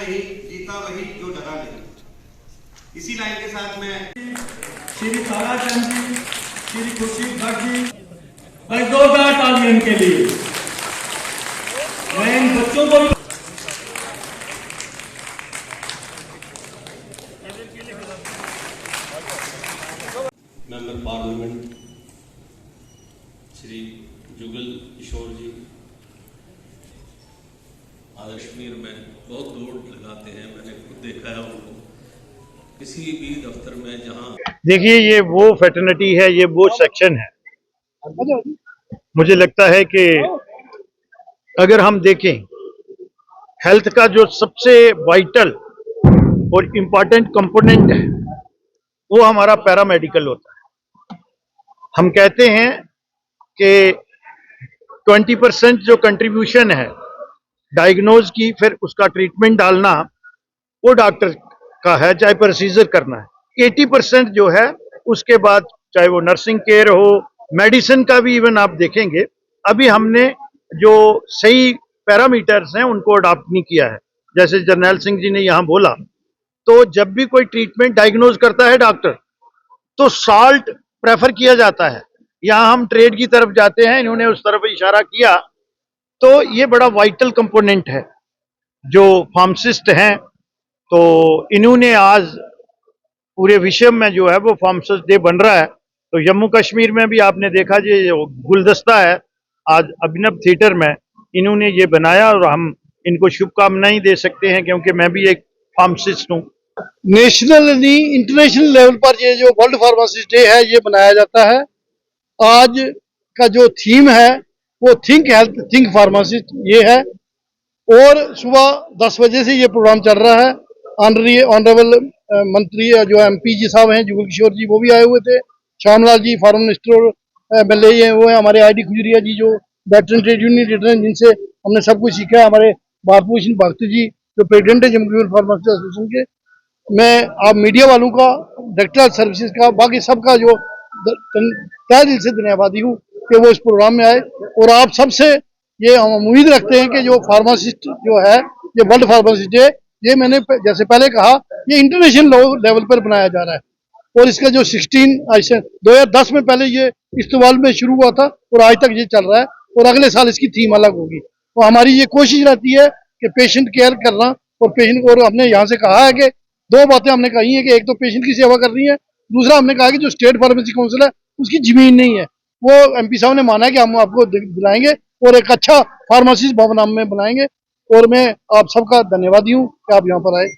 नहीं, जीता वही जो डरा नहीं। इसी लाइन के साथ मैं श्री ताराचंद जी, श्री खुर्शीद भट्ट जी, भाई जोरदार तालियां इनके लिए। मैं इन बच्चों को भी मेंबर पार्लियामेंट श्री जुगल किशोर जी कश्मीर में बहुत दौड़ लगाते हैं, मैंने खुद देखा है उनको किसी भी दफ्तर में जहां। देखिए, ये वो फैटर्निटी है, ये वो सेक्शन है। मुझे लगता है कि अगर हम देखें हेल्थ का जो सबसे वाइटल और इम्पॉर्टेंट कंपोनेंट है वो हमारा पैरामेडिकल होता है। हम कहते हैं कि 20% जो कंट्रीब्यूशन है डायग्नोज की, फिर उसका ट्रीटमेंट डालना वो डॉक्टर का है, चाहे प्रोसीजर करना है। 80% जो है उसके बाद चाहे वो नर्सिंग केयर हो, मेडिसिन का भी इवन आप देखेंगे अभी हमने जो सही पैरामीटर्स हैं उनको अडॉप्ट नहीं किया है। जैसे जर्नैल सिंह जी ने यहाँ बोला, तो जब भी कोई ट्रीटमेंट डायग्नोज करता है डॉक्टर तो साल्ट प्रेफर किया जाता है। यहाँ हम ट्रेड की तरफ जाते हैं, इन्होंने उस तरफ इशारा किया, तो ये बड़ा वाइटल कंपोनेंट है। जो फार्मासिस्ट हैं तो इन्होंने आज पूरे विश्व में जो है वो फार्मासिस्ट डे बन रहा है, तो जम्मू कश्मीर में भी आपने देखा जी गुलदस्ता है आज अभिनव थिएटर में इन्होंने ये बनाया और हम इनको शुभकामनाएं दे सकते हैं क्योंकि मैं भी एक फार्मासिस्ट हूँ। नेशनल नहीं इंटरनेशनल लेवल पर ये जो वर्ल्ड फार्मासिस्ट डे है ये मनाया जाता है। आज का जो थीम है वो थिंक हेल्थ थिंक फार्मासिस्ट ये है और सुबह 10 बजे से ये प्रोग्राम चल रहा है। ऑनरेबल मंत्री जो MP जी साहब हैं जुगल किशोर जी वो भी आए हुए थे, श्यामलाल जी फॉरेन मिनिस्टर और MLA हैं वो हैं, हमारे ID खुजरिया जी जो वेटरन ट्रेड यूनियन लीडर हैं जिनसे हमने सब कुछ सीखा है, हमारे भारत भूषण भक्त जी जो प्रेसिडेंट है जम्मू कश्मीर फार्मासिस्ट एसोसिएशन के। मैं आप मीडिया वालों का, डायरेक्टर सर्विसेज का, बाकी सबका जो तहे दिल से धन्यवादी हूँ कि वो इस प्रोग्राम में आए और आप सबसे ये हम उम्मीद रखते हैं कि जो फार्मासिस्ट जो है ये वर्ल्ड फार्मासिस्ट डे ये मैंने जैसे पहले कहा ये इंटरनेशनल लेवल पर बनाया जा रहा है और इसका जो 2010 में पहले ये इस्तेमाल में शुरू हुआ था और आज तक ये चल रहा है और अगले साल इसकी थीम अलग होगी। तो हमारी ये कोशिश रहती है कि पेशेंट केयर करना और पेशेंट को, और हमने यहाँ से कहा है कि 2 बातें हमने कही है कि एक तो पेशेंट की सेवा करनी है, दूसरा हमने कहा कि जो स्टेट फार्मेसी काउंसिल है उसकी जमीन नहीं है, वो MP साहब ने माना है कि हम आपको दिलाएंगे और एक अच्छा फार्मासिस्ट भवन में बनाएंगे और मैं आप सबका धन्यवादी हूँ कि आप यहाँ पर आए।